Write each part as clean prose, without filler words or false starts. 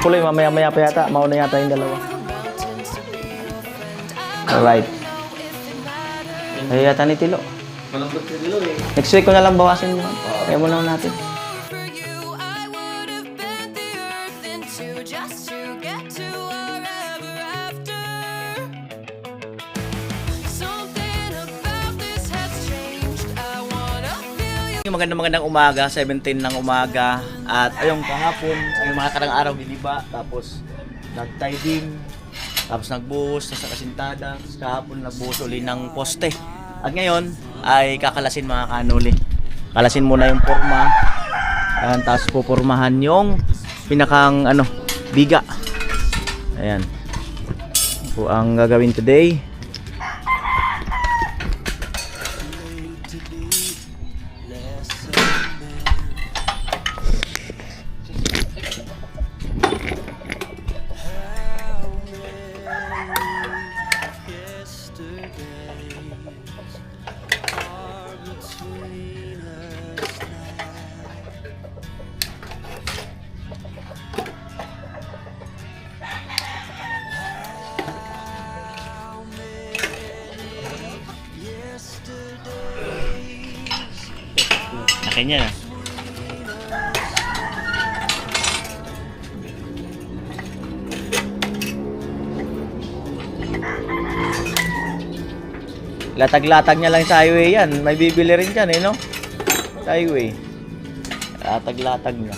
puloy, mamaya-maya pa yata. Mauna yata yung dalawa. Alright. Ayaw yata ni Tilo. Malambot si Tilo eh. Next week ko na lang bawasin yun. Kaya mo lang natin. Magandang umaga, 17 ng umaga. At ayong kahapon, ay mga karang araw giniba, tapos nag-tiding, tapos nagbuhos sa kasintada, tapos kahapon nagbuhos uli ng poste. At ngayon ay kakalasin mga kanuli. Kalasin muna yung porma. Ayan, tapos pupurmahan yung pinakang biga. Ayan. Po ang gagawin today. Kanya na. Latag-latag niya lang sa highway yan. May bibili rin dyan no? Sa highway. Latag-latag niya.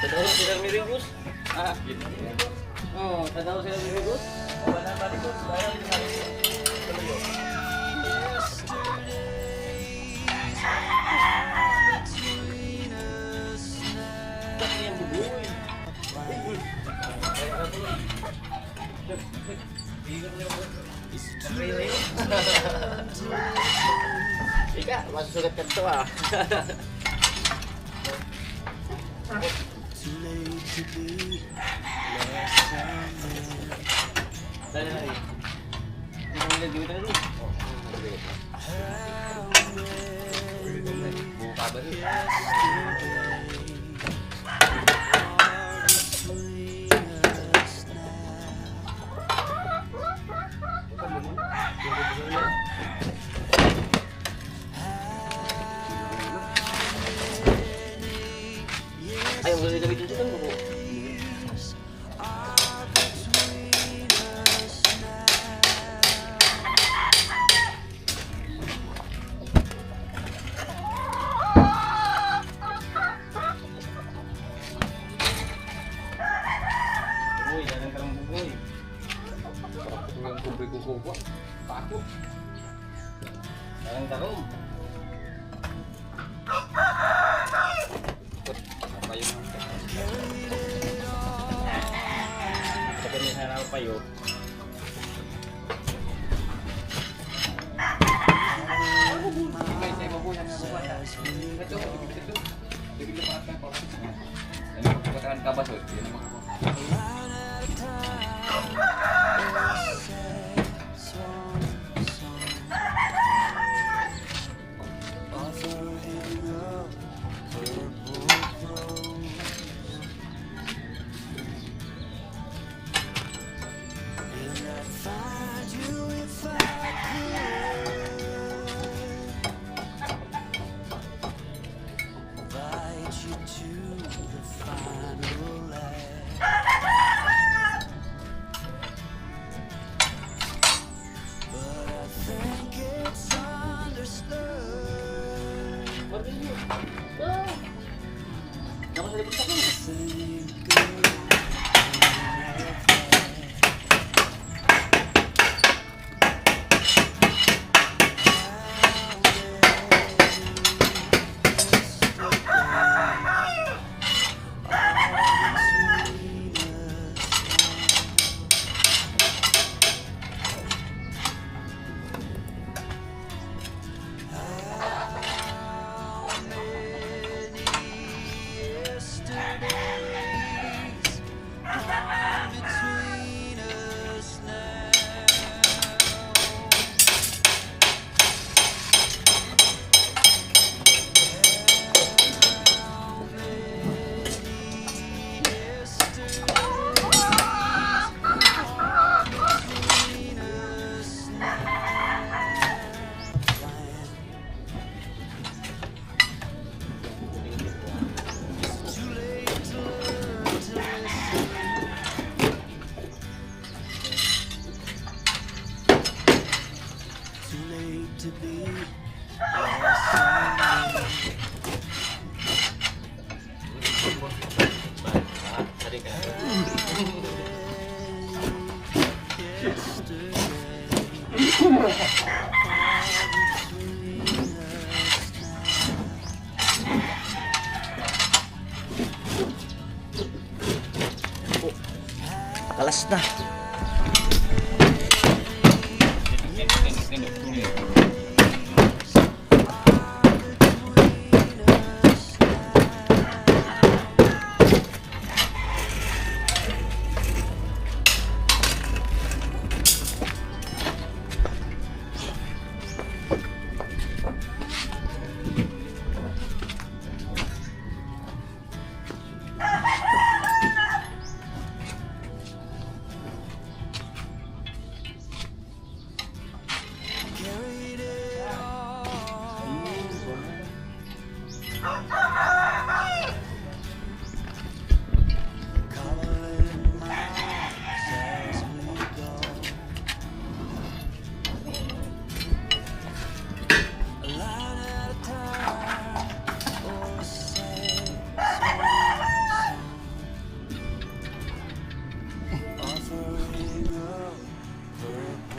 Tadaw sila Mirigus? Ah, oh, tadaw sila Mirigus? Wala ba Mirigus? Ayaw din namin. Ika, masusugat ka ito ah. Dali na rin. Hindi mo nilagay na rin. Buka ba rin? Ay, ang gagawin dito dito mo. Uy, jangan terang bugoy. Ang kuboy-kubo. Takot. Jangan terang. Apa yung payo. Kalas na.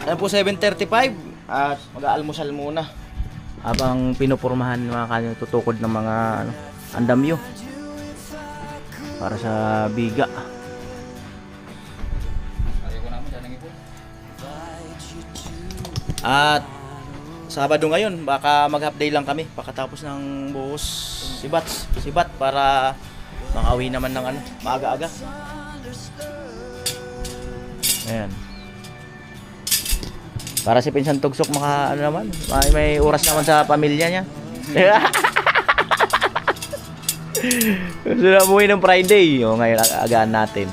Ayan po 7:35 at mag-aalmusal muna habang pinupormahan mga kanyo tutukod ng mga andamyo para sa biga. At Sabado ngayon baka mag-half day lang kami pagkatapos ng buhos sibat para makauwi naman ng maaga-aga. Ayan. Para si Pinsan Tugsok naman, may oras naman sa pamilya niya. Gusto na umuwi ng Friday. O, ngayon agaan natin.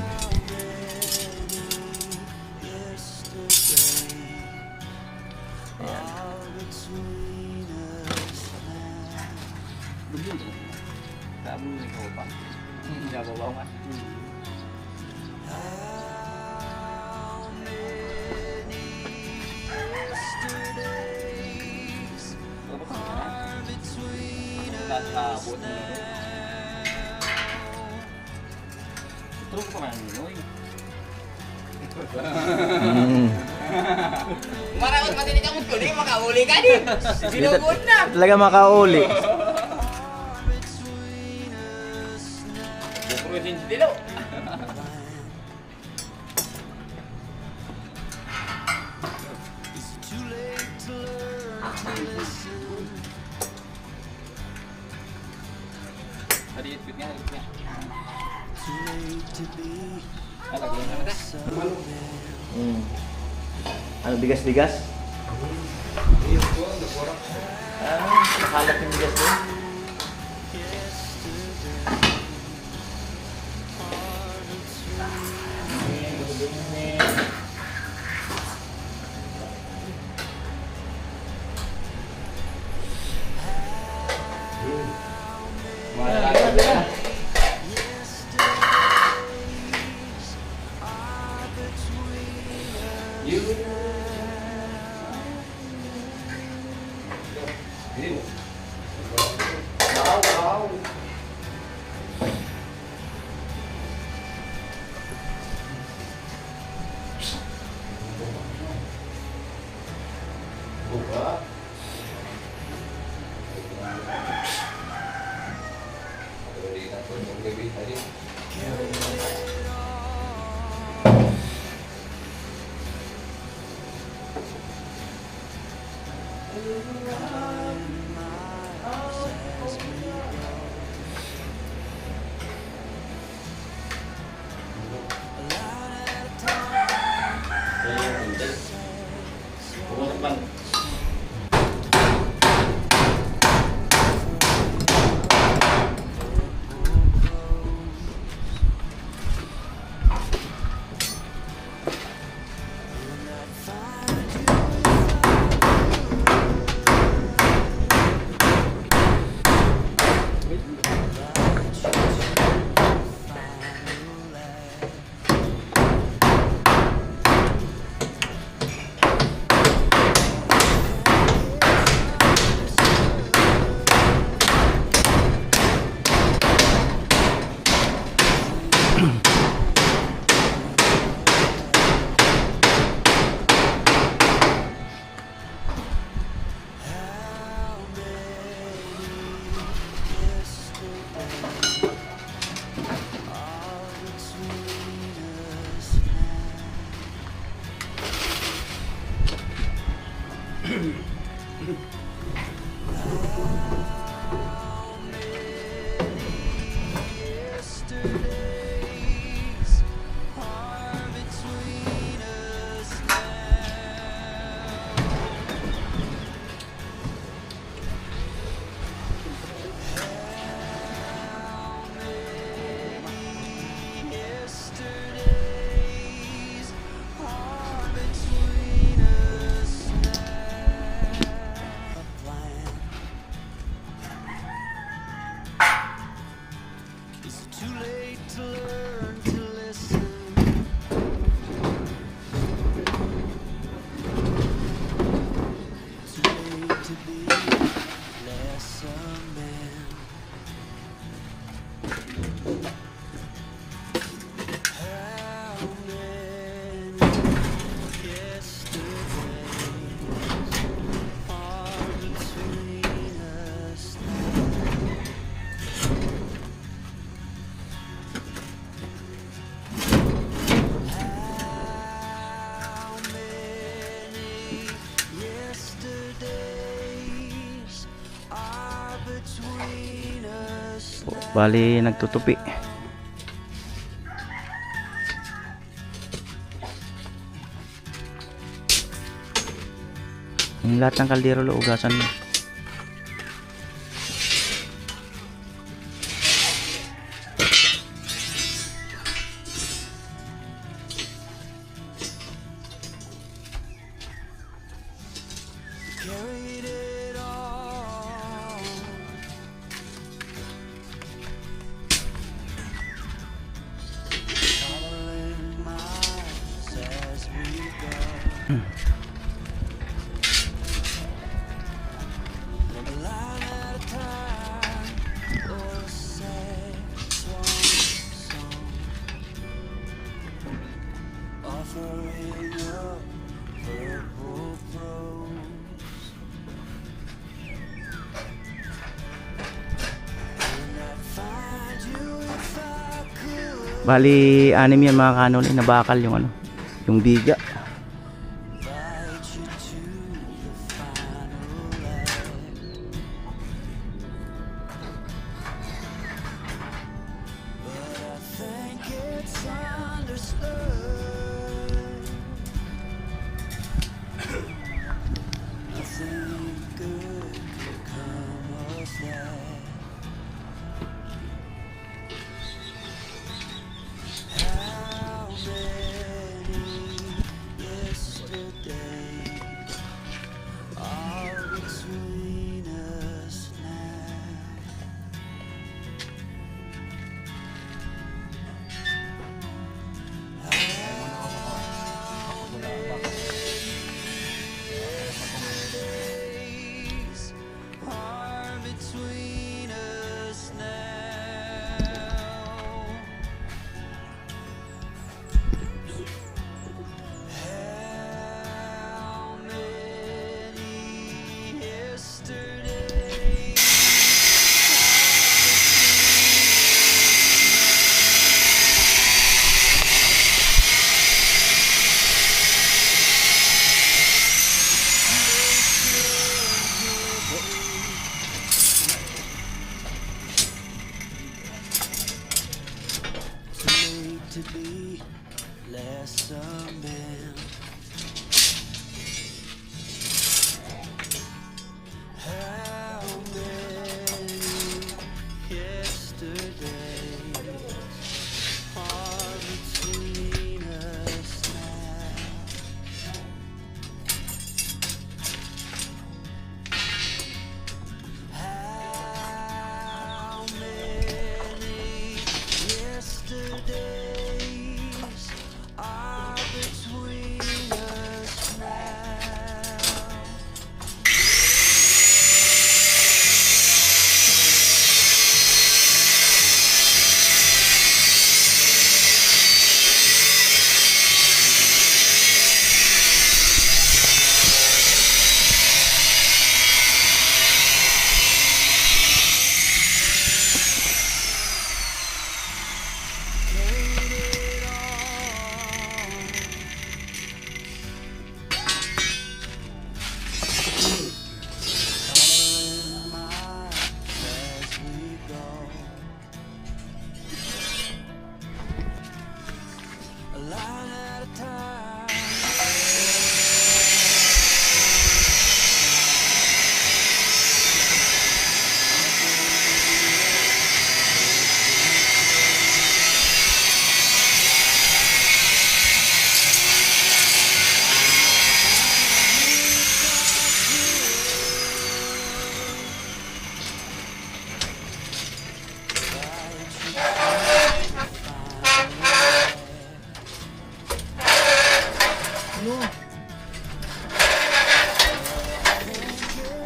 Maramot pati ni kamot ko, di makauli ka din. Sinugod na. Talaga makauli. Hadit nga. Lagyan na natin. Ano, bigas-bigas? Halap yung bigas doon. Bali nagtutupi. Yung lahat ng kaldero lo ugasan mo. Bali, anim yan mga kanoli, nabakal yung ano, yung biga. To be less a man. How many yesterdays are between us now? How many yesterdays are between us now? A line at a time.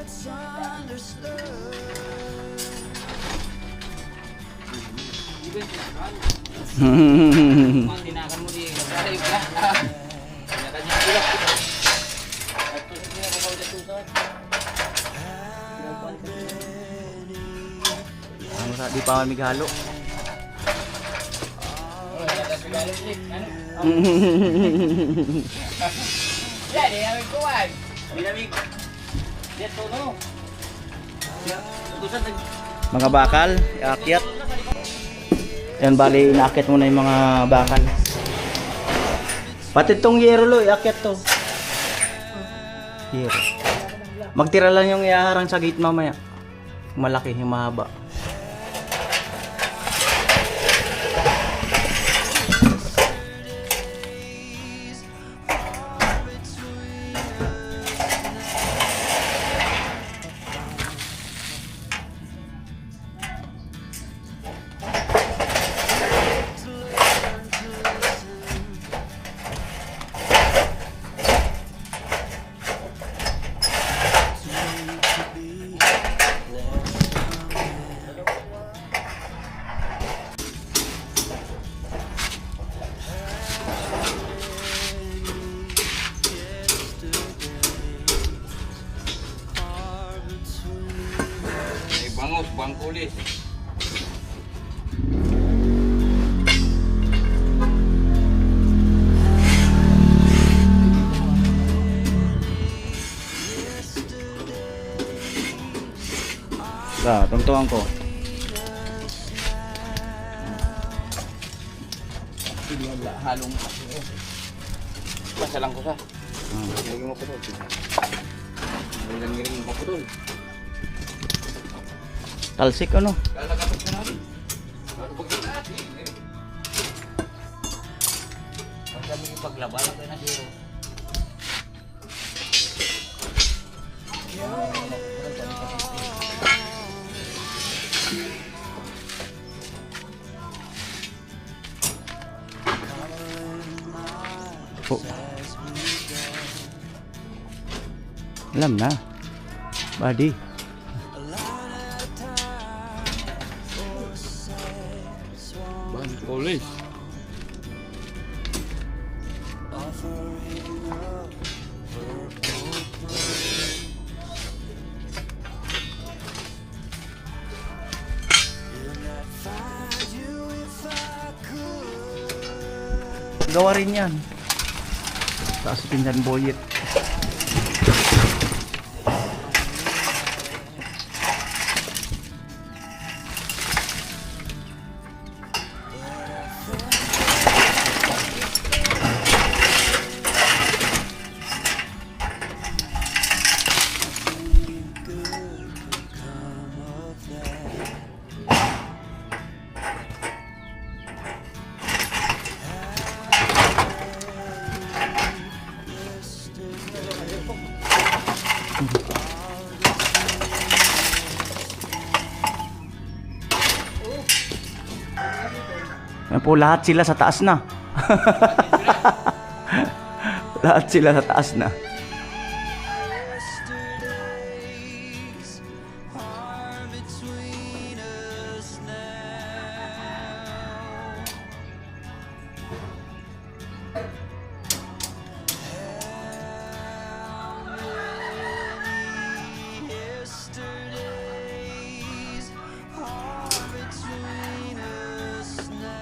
It's understood. Mang dinakan mo di ada yung ka. Dinakan niya bulak. At to niya ko daw tusat. Ano sa di pa kami halo. Oh, ada segala sih. Ano? Ya, dia ambil kuat. Dinamik. Dia to no. Tusat nag Mga bakal, iakyat. Yan bali, inakyat muna yung mga bakal. Pati itong yero lo, iakyat to. Yero. Magtira lang yung iaharang sa gate mamaya. Malaki, yung mahaba. Bangos, bangkulis. Tungtungan ko. Hindi wala halong pasalang ko sa. Lagi mo pa to. Nanggaling mo po doon. Talsik ano? Lalakapag ka natin. Lalakapag ka natin. Pag kami ipaglaba lang kayo na zero. Oh. Alam na. Buddy. Ban, college. Gawa rin yan. Taas pinsan boyet. Yan po, lahat sila sa taas na. Lahat sila sa taas na. Yesterdays are between us now. How many yesterdays are between us now?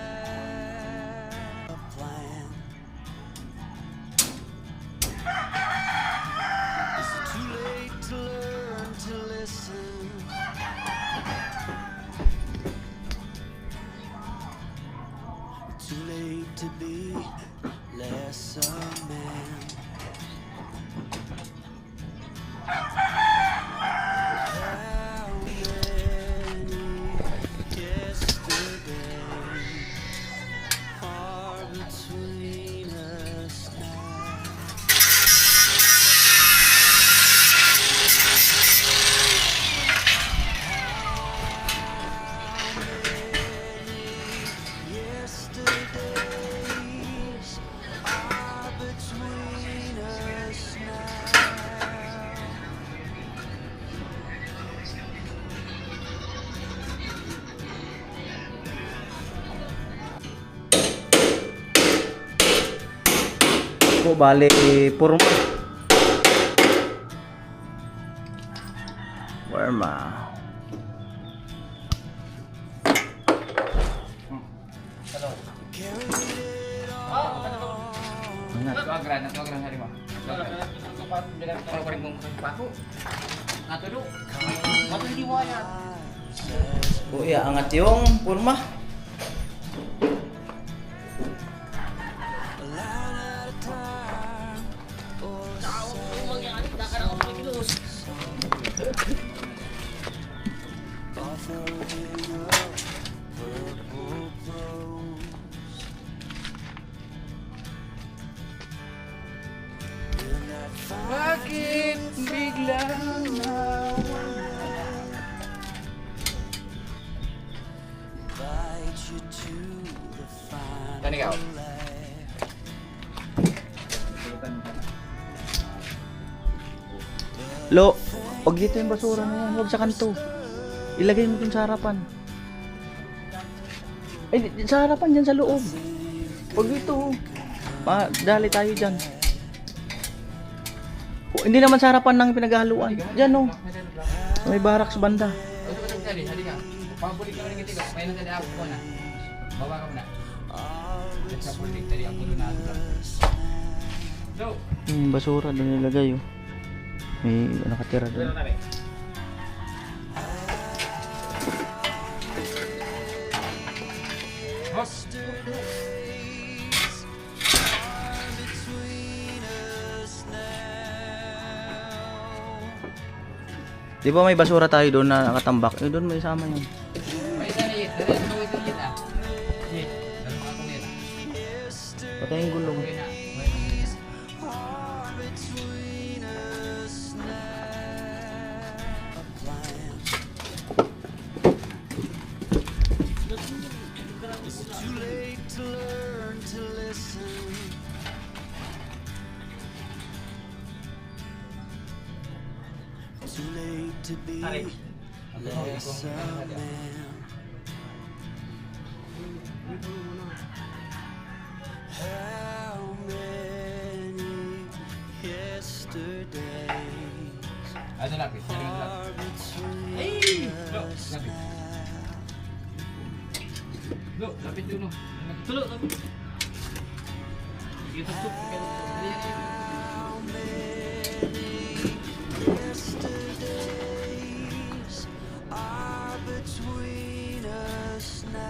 A plan. Is it too late to learn to listen? Too late to be less a man. How many yesterdays are between us now? Yesterdays are between us now. Po, bale, purma. Purma. Natuagran hari mo. Kalau paling mong paku. Ato do. Mato hindi mo yan. O, angat yung purma. Bakit biglang Invite you to the final Yan ikaw. act. Lo, pag dito yung basura na yan, huwag sa kanto. Ilagay mo dun sa harapan. Ay, sa harapan dyan sa loob. Pag dito, dali tayo dyan. O, hindi naman sa harapan ng pinaghaluan. Dyan o. May barracks banda. Halika. Pabulik ka rin ng tigo. May nasa daap ko na. Bawa ka na. Sa pulik tadi ako doon na. So, Yung basura doon nilagay oh. May nakatira doon. Yesterdays are between us now. Di ba may basura tayo doon na nakatambak? Eh, doon may isama yun. May isa na yun. Dali, ano ito yun ah? Yun. Dalawa ako yun. Patayin yung gulong. Okay na. Too late to learn to listen. Too late to be less a man. How many yesterdays Ano lapit? Ano lapit? are between Lo, us lapit. now? Lo, lapit yun. Tulo, lapit. Ito, ito. How many yesterdays are between us now?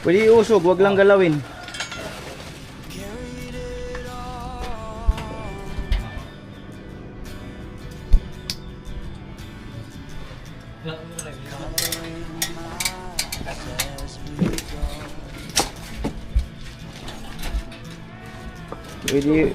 Pwede iusog, wag lang galawin. Carried it all. Coloring miles as we go. Pwede...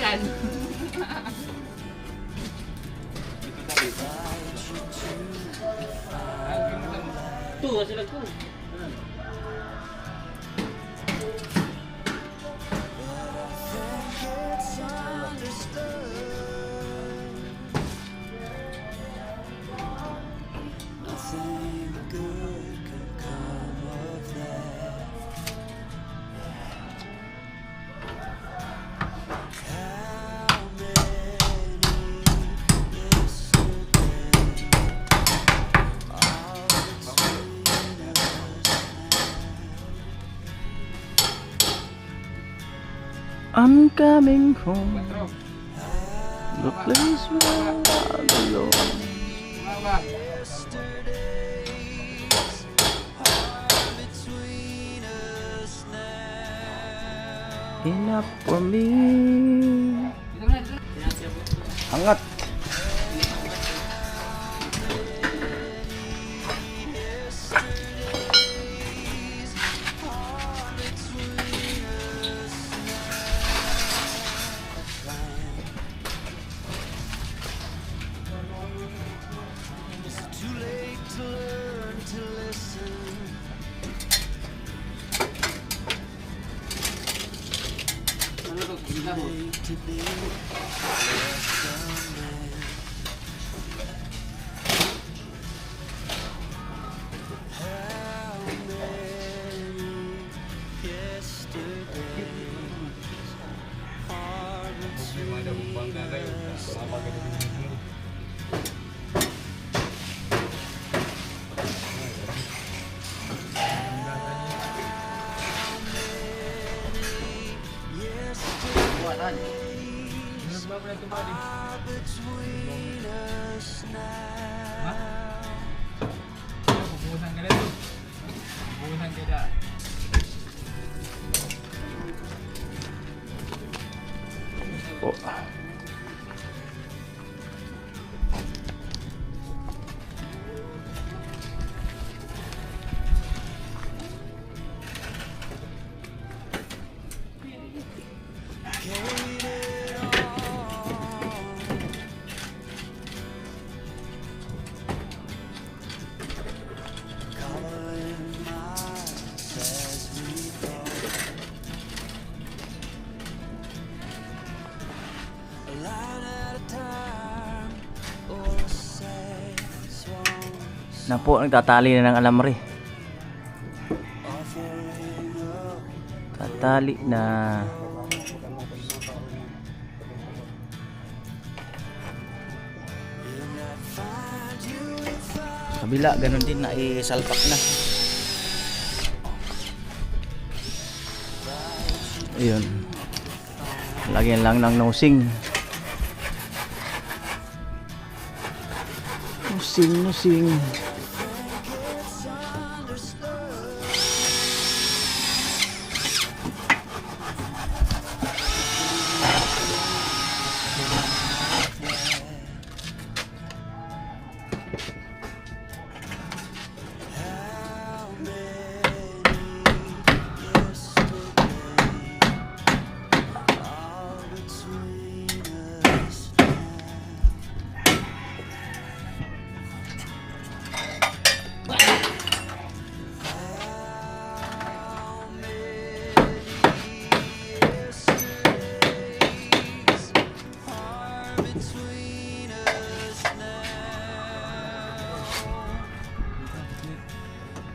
Yan. Tuh, sila ko. It's understood. Nothing good can come of that. How many yesterdays are between us I'm coming home. The place where I belong. Mama. yesterdays are between us now. Enough for me. Dito na, dito na. Angat. Too late to learn to listen. Ano to? Gila mo. Late to be less a man. How many yesterdays are between us? Are between us now. Pupusan ka na to. Pupusan ka na. Oh. Carried it all. Coloring miles as we go. Na po, nagtatali na ng alamre. Tatali na. Kabila, ganun din na isalpak na. Ayun. Lagyan lang ng nosing. Nosing.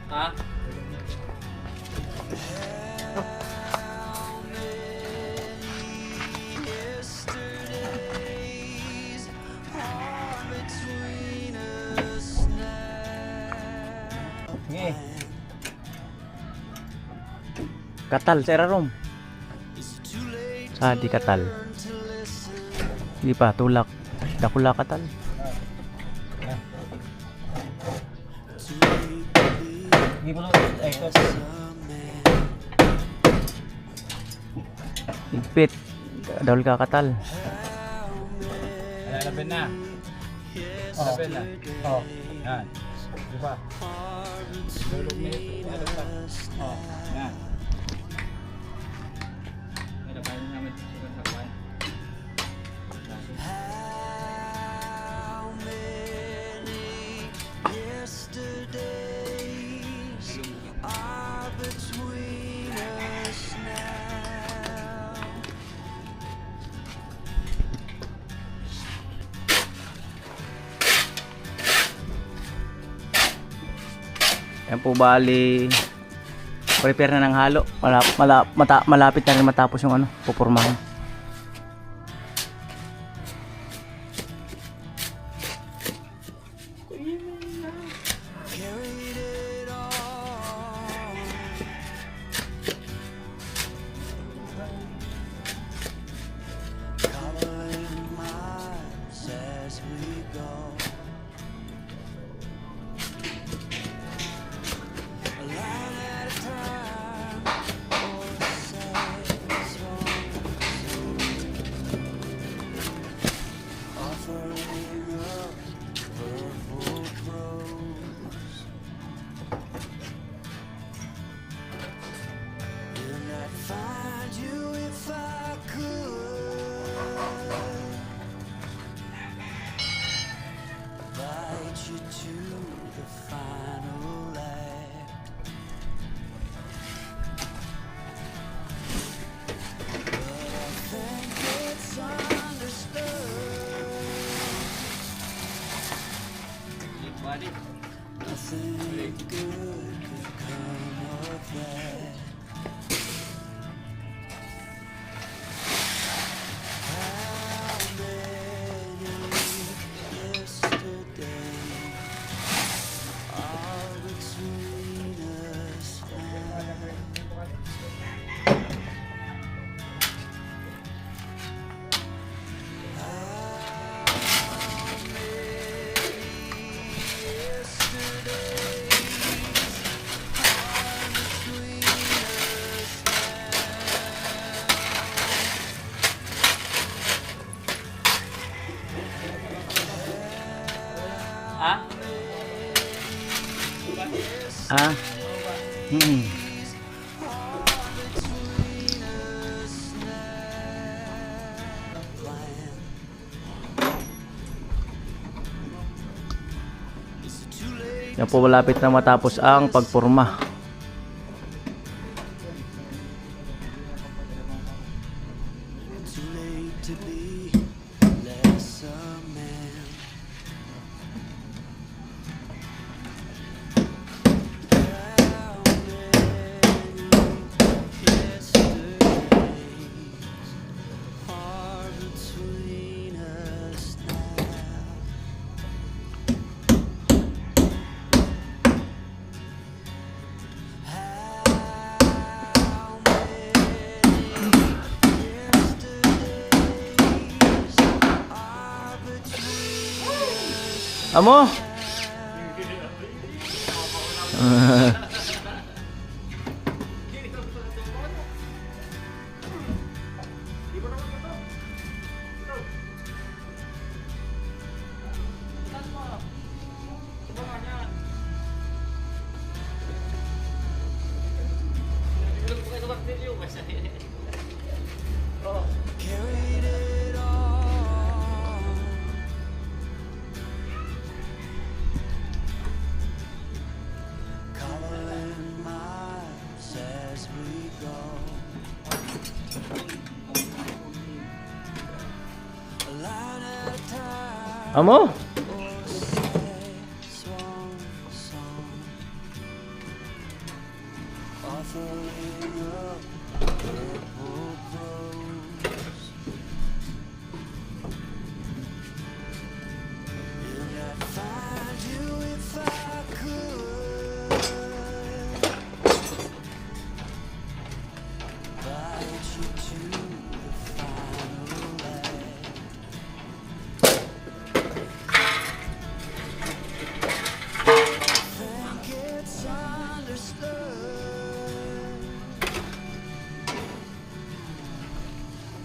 Ha? Sige. Katal, sa rom. Di katal. Hindi pa, tulak. Dakula katal. Higpit. Dahil kakatal. Laban na. Laban na. Oh. Yan. Di ba? Dulog na ito. Ano pa? Oh. Yan. Ito pa rin namin sa kawan. Yan po bali prepare na ng halo. Malapit na rin matapos yung pupurmahan. Ah. Yan po, malapit na matapos ang pagpurma. Amo? Carried it all. Coloring miles as we go. A line at a time. Amo? Swan song. Offering up purple rose. And I'd find you if I could. Guide you to the final land. Think it's understood.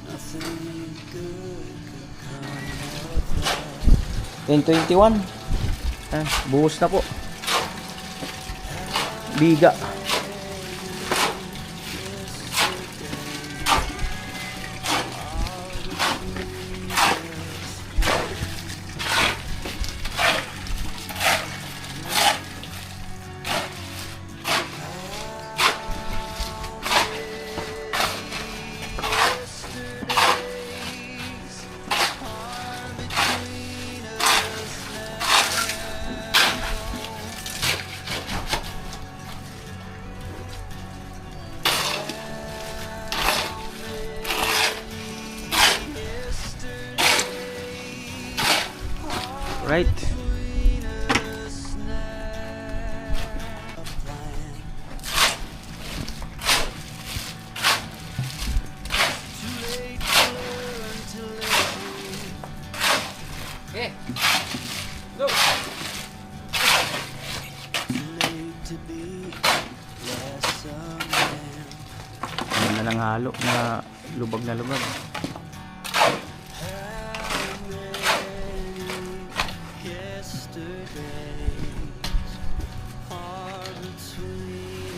Nothing good could come of that. 10:21. Buhos na po. Biga. Right. Okay. Go. Late to be less a man. Ano na lang halo na lubag na lubag. Yesterdays are between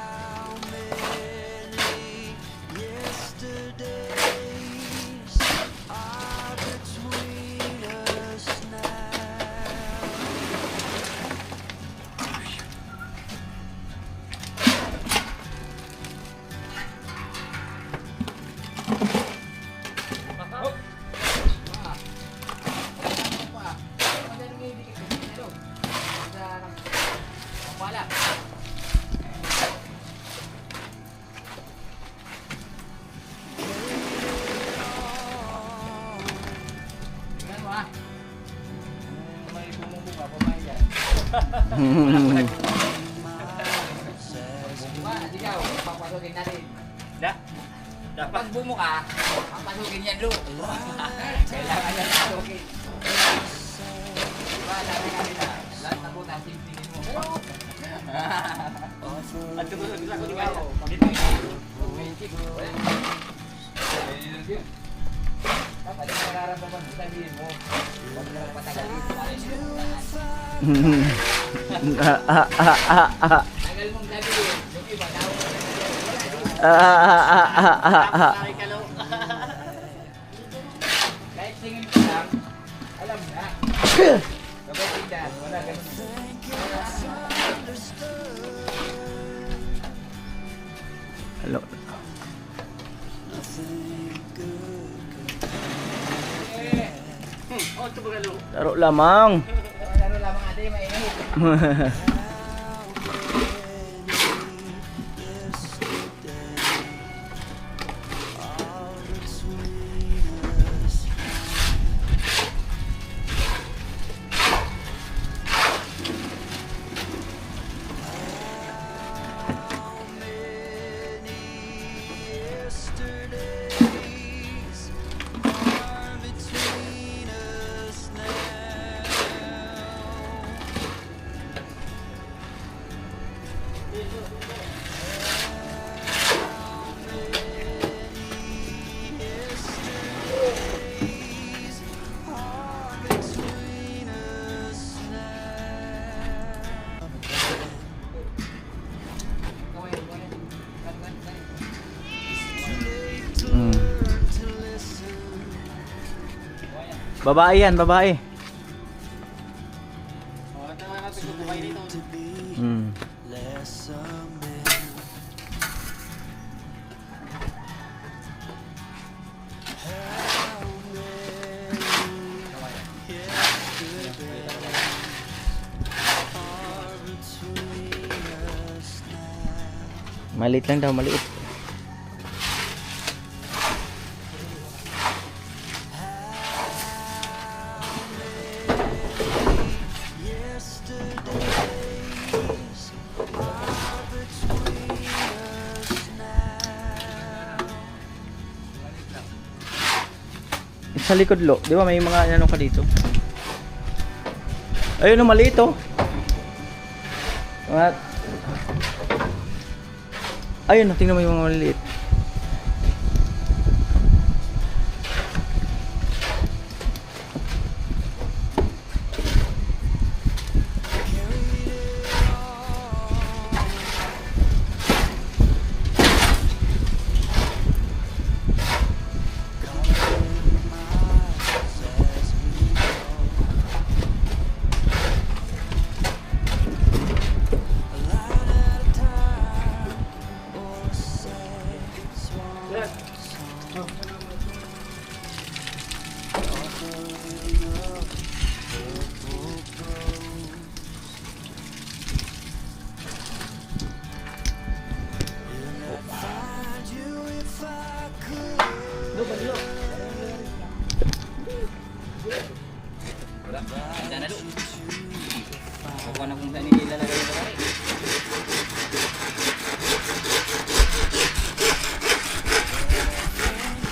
how many yesterdays are between us now. Wala. Tingnan mo ah. May bumubuka pa ba yan? Bumuka, ikaw, papasukin natin. Pag bumuka, papasukin yan doon. Kailangan yan pasukin. Diba, sabi namin na, lahat na butas, simplingin mo. At ikaw, mag-isip. Dapat yung nararamdaman mo, sabihin mo. Huwag mo lang patagalin. Tagal mong sabihin, yung iba, daw. Kahit tingin ko lang, alam na. Kapag tingnan, wala ganun. Hello. Laro lamang. Laro lamang ate, mainit. Babae yan, babae. Oh, ito na natin kung kumain dito. Hmm. less a man. How many yesterdays are between us now? Maliit lang daw, maliit. Yesterdays are between us now. Sa likod lo, di ba may mga ano ka dito? Ayun, maliit oh. Mga... Ayun, tingnan mo yung mga maliit. Find you if I could. Wala. Isa na doon. Kukuha na kung saan nilalagay yung pare.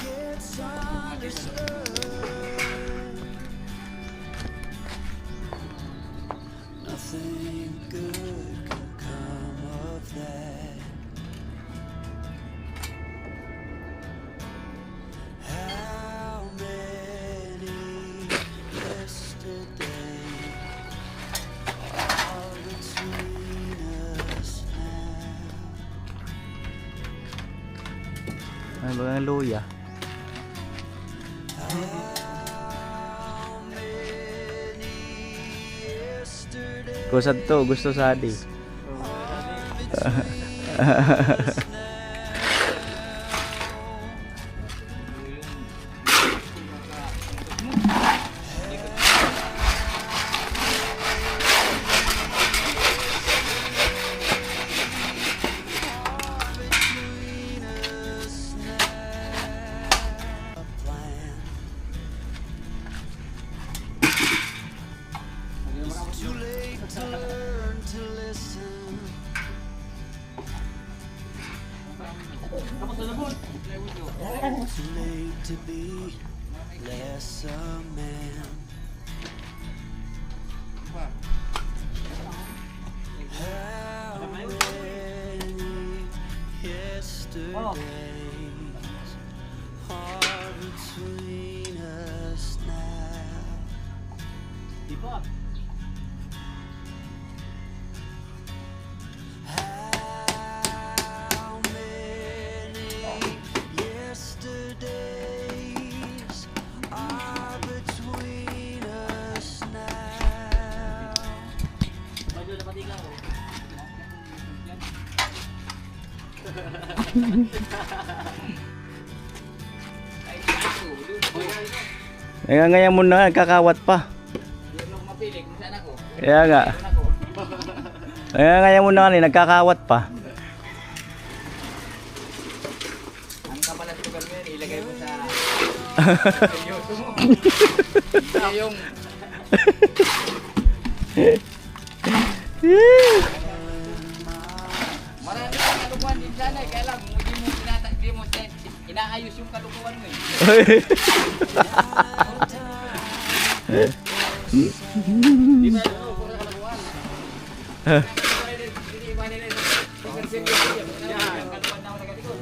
It's understood. Nothing good can come of that. How many yesterdays are between us now? Ano ba ang luya? How many yesterdays Kusad to, gusto sa adi. between us now? A plan too late to learn to listen. Too late to be less a man. How many yesterdays are between us now? How many yesterdays are between us now? Ngayon mo na, kakawat pa. Hindi mo mapili kung saan ako. Kaya nga. Saan ako? Ngayon mo na kanina, nagkakawat pa. Ang kapalat ko ganun yun, ilagay mo sa yoto mo. Hindi yung marami kang kalukuhan din sana eh. Kaya lang, hindi mo inaayos yung kalukuhan mo eh. Di ba ano, pura kalukuhan. Hindi ba nila tingnan siya yung kalukuhan na ako nagalikod.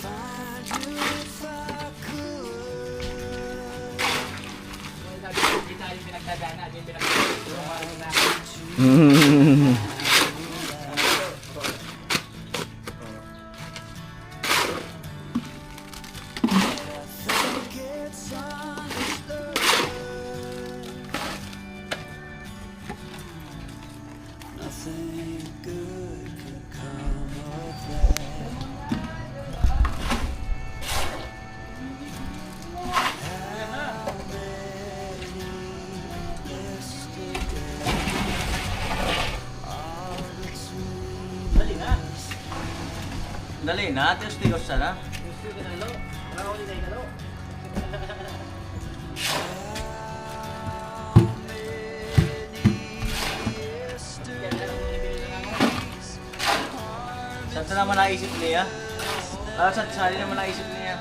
Find you if I could. Sabi ko, hindi tayo pinagdadaan natin, pinagdadaan na. good can come of that. How many yesterdays are between Dali na. Dali na, tios-tios sana. Saan sa naman naisip niya? Saan naman naisip niya?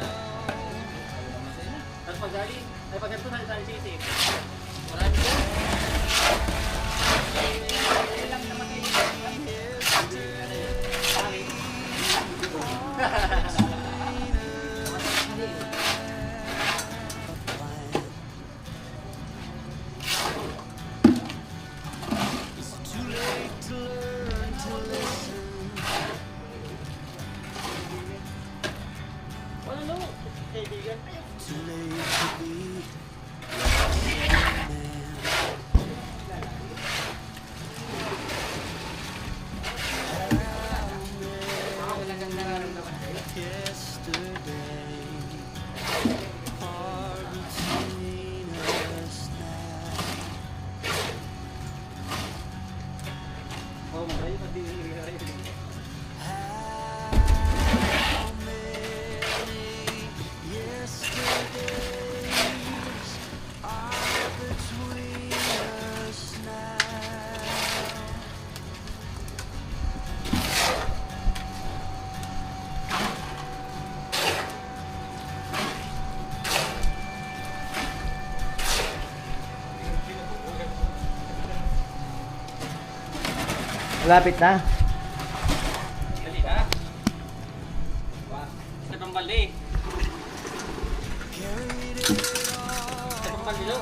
too late to learn to listen. Too late to be less than man. Yesterday are between us now. How many yesterdays are between us now? Malapit na. Dali ka. Sa kambali. Carried it Sa kambali lo.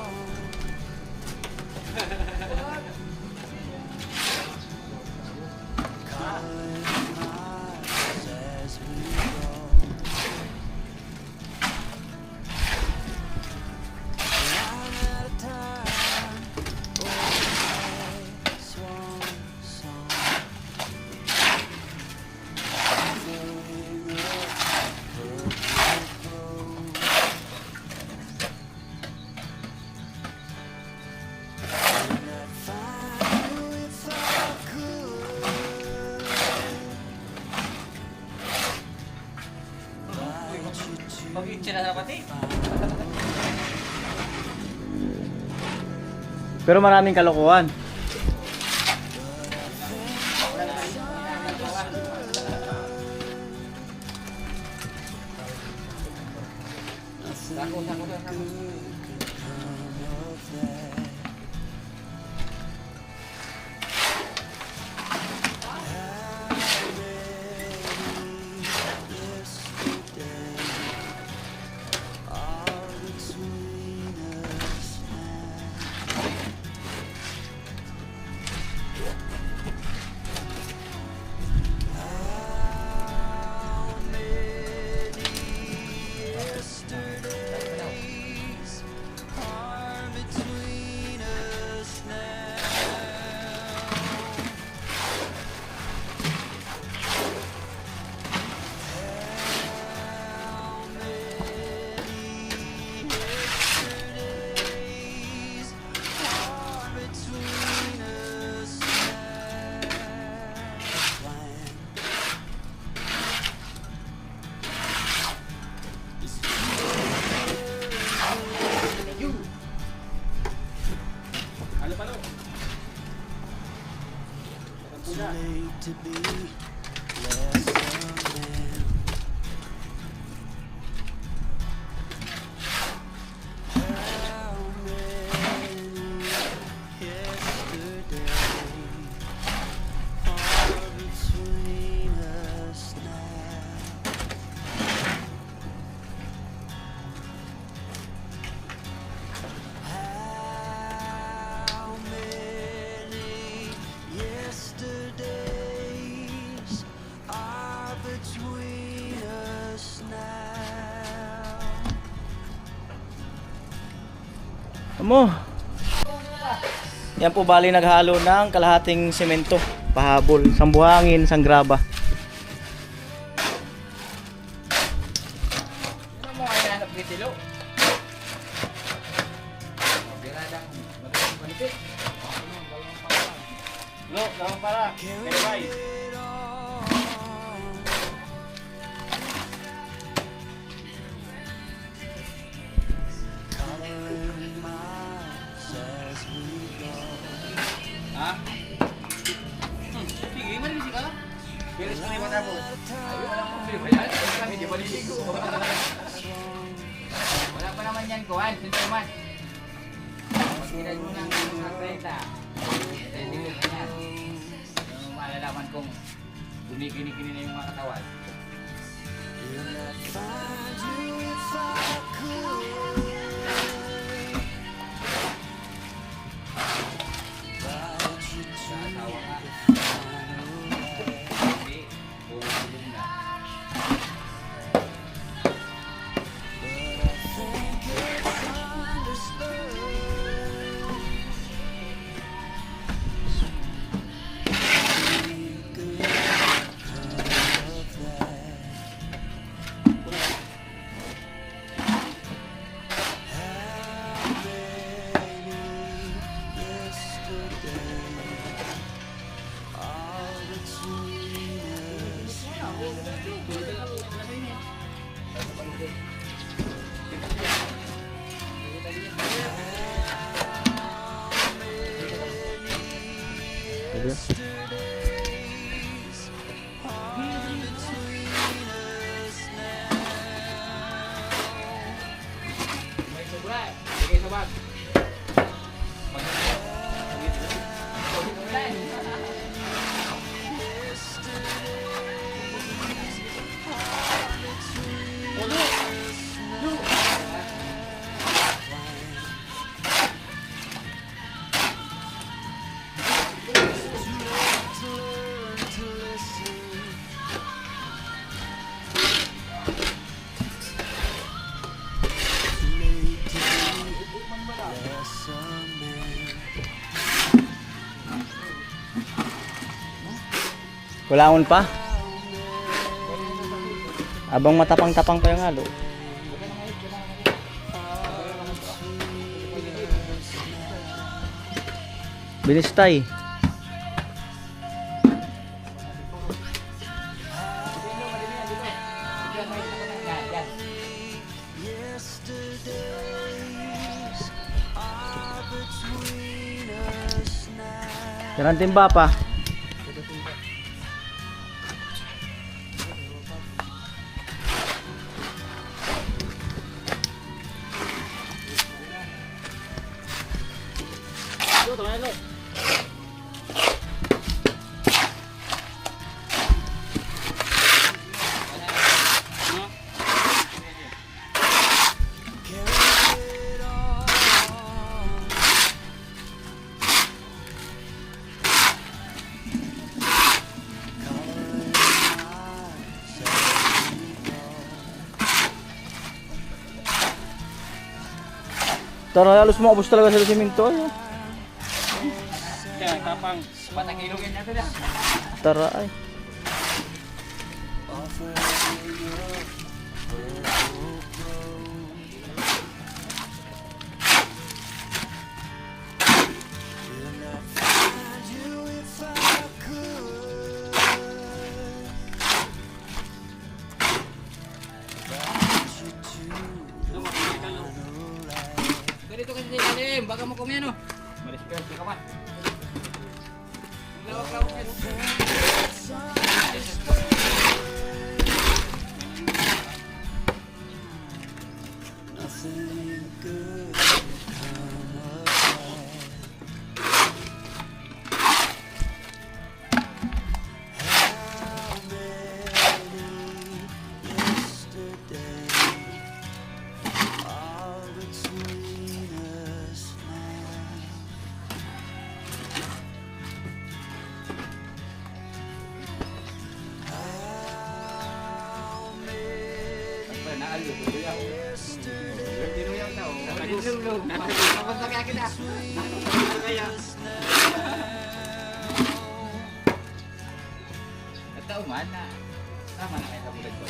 miles as we go. Line at a time, oh, swan song. Flowing up purple road. And I'd find you if I could. Bite you to Pag-itcha na pati. Pero maraming kalokohan. Sako. come of that. Too late to be less than man. How many yesterdays are between us now? How many yesterdays are between us now? Amo. Yan po bali naghalo ng kalahating semento. pahabol, isang buhangin, isang graba. Ano mo kaya hanap ni Tilo? Biradang magaling panipit. Lo, dapat para. Bye. Ha? Sige, malinis ka. Bilis mo na yung matapos. Ayun, walang problema yan. Ayun kami, di maliligo. Wala pa naman yan, kuhan. Sintuman. Pagkilad mo ng 30. Ready ko na yan. Malalaman kong dumikini-kini na yung mga katawan. Sa asawa nga. Hindi, bumubulong na. May sobra. Sige sa bag. Kulangon pa. Abang matapang-tapang pa yung halo. Bilis tay. Jarang timba pa. Tara, halos maubos talaga sa simento. Ay. Kaya tapang patakilugin natin na. Tara ay. Dito kasi sa ilalim, baka mo kumyan oh. Malis ka pa. Lawak-lawak yan. kauman na. Tama na kayo sa bulan ko.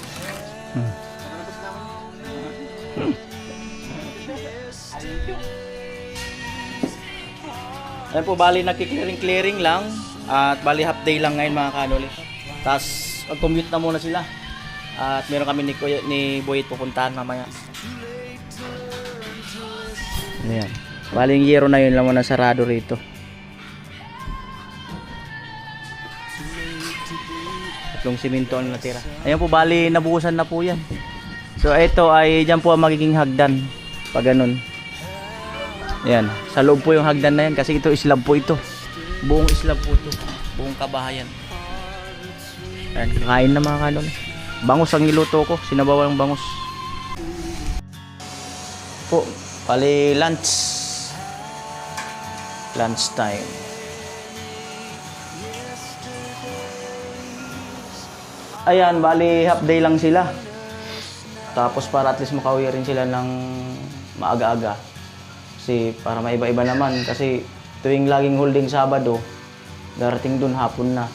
Ayan po, bali nagki-clearing lang. At bali half day lang ngayon mga kanoli. Tapos mag-commute na muna sila. At meron kami ni Boyet pupuntahan mamaya. Ayan. Bali yung yero na yun lang muna sarado rito. Tatlong simento ang natira. Ayan po, bali nabuhusan na po yan. So ito ay dyan po ang magiging hagdan. Pag ganun. Ayan. Sa loob po yung hagdan na yan kasi ito slab po ito. Buong slab po ito. Buong kabahayan. Ayan, kakain na mga kanon. Bangus ang niluto ko. Sinabaw ang bangus. Po, pali lunch. Lunch time. Ayan, bali half day lang sila. Tapos para at least makauwi rin sila ng maaga-aga. Kasi para maiba-iba naman. Kasi tuwing laging holding Sabado, darating dun hapon na.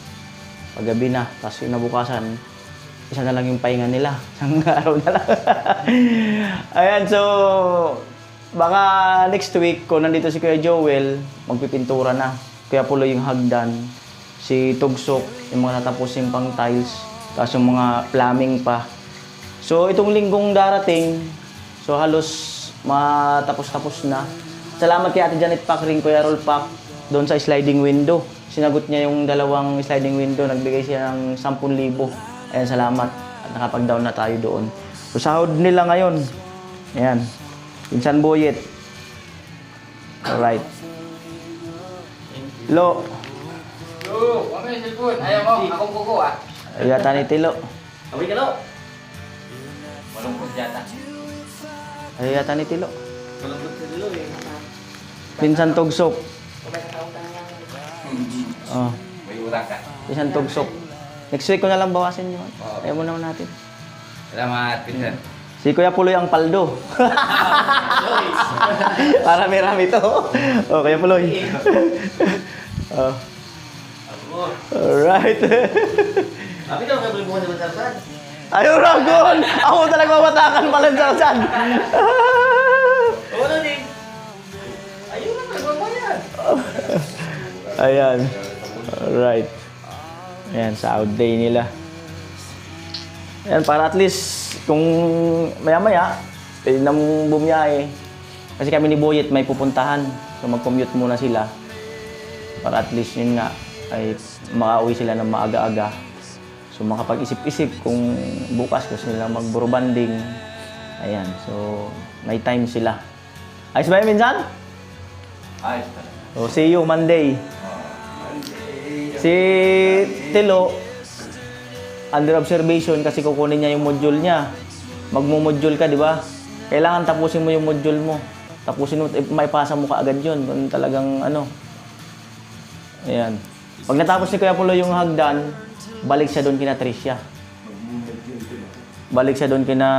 Paggabi na. Tapos inabukasan, isa na lang yung pahinga nila. Isang araw na lang. Ayan, so baka next week, kung nandito si Kuya Joel, magpipintura na. Kaya pulo yung hagdan. Si Tugsok, yung mga natapos yung pang tiles. Tapos yung mga plumbing pa. So itong linggong darating, so halos matapos-tapos na. Salamat kay Ate Janet Pack rin, Kuya Roll Pack, doon sa sliding window. Sinagot niya yung dalawang sliding window, nagbigay siya ng 10,000. Ayan, salamat. At nakapag-down na tayo doon. So sahod nila ngayon. Ayan. Pinsan Boyet. Alright. Lo. Yo, ano yung cellphone? Ayaw mo, akong kuko ah. Ayata ni Tilo. Kawin ka lo. Malungkot yata. Ayata ni Tilo. Malambot sa dilo eh. Pinsan Tugsok. Oh. May utang ka. Pinsan Tugsok. Next week ko na lang bawasin yun. Ayaw mo naman natin. Salamat, Pinsan. Si Kuya Puloy ang paldo. Para merami to. Oh, Kuya Puloy. Oh. Alright. Abi daw ka buwan sa Sarsan. Ayun, Ragon! Ako talaga mamatakan pala sa Sarsan. Oo na din. Ayun na, nagwag yan. Ayan. Alright. Ayan, sahod day nila. Ayan, para at least kung maya-maya, pwede na mong bumiyahe. Kasi kami ni Boyet may pupuntahan. So mag-commute muna sila. Para at least yun nga, ay makauwi sila ng maaga-aga. So makapag-isip-isip kung bukas gusto nila mag-burubanding. Ayan, so may time sila. Ayos ba yun, minsan? Ayos talaga. So see you Monday. Si Tilo, under observation kasi kukunin niya yung module niya. Magmo-module ka, di ba? Kailangan tapusin mo yung module mo. Tapusin mo, maipasa mo ka agad yun. Kung talagang ano. Ayan. Pag natapos ni Kuya Pulo yung hagdan, balik siya doon kina Tricia. Balik siya doon kina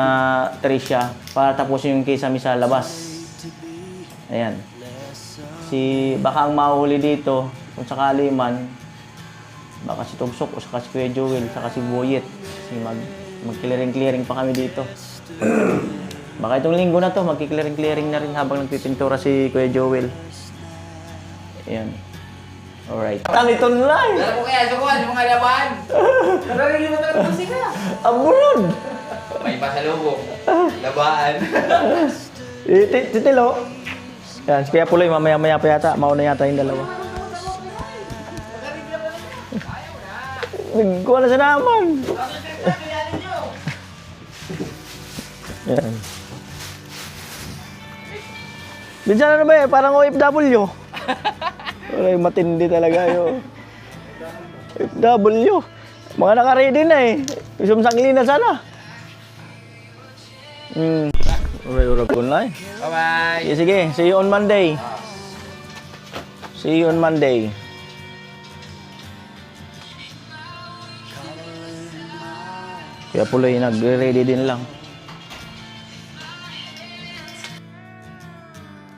Tricia para tapusin yung kisame sa labas. Ayan. Baka ang mahuli dito, kung sakali man, baka si Tugsok o saka si Kuya Joel, saka si Boyet. Kasi mag-clearing-clearing pa kami dito. Baka itong linggo na to, mag-clearing-clearing na rin habang nagpipintura si Kuya Joel. Ayan. Alright. Tanito na lang! Dala ko kaya sukuan yung mga laban. Nararili mo talaga musika. Abulod! May pasalubong. Labaan. Titilo. Yan, si Kuya Puloy, mamaya-maya pa yata. Mauna yata yung dalawa. Nagkuha na sa naman. Yan. Binsan na ba eh? Parang OFW. Ay, matindi talaga yun. OFW. Mga naka-ready na eh. Sumsangli na sana. Uray-urag ko na eh. Bye-bye. Sige, see you on Monday. See you on Monday. Kaya Puloy, nag-ready din lang.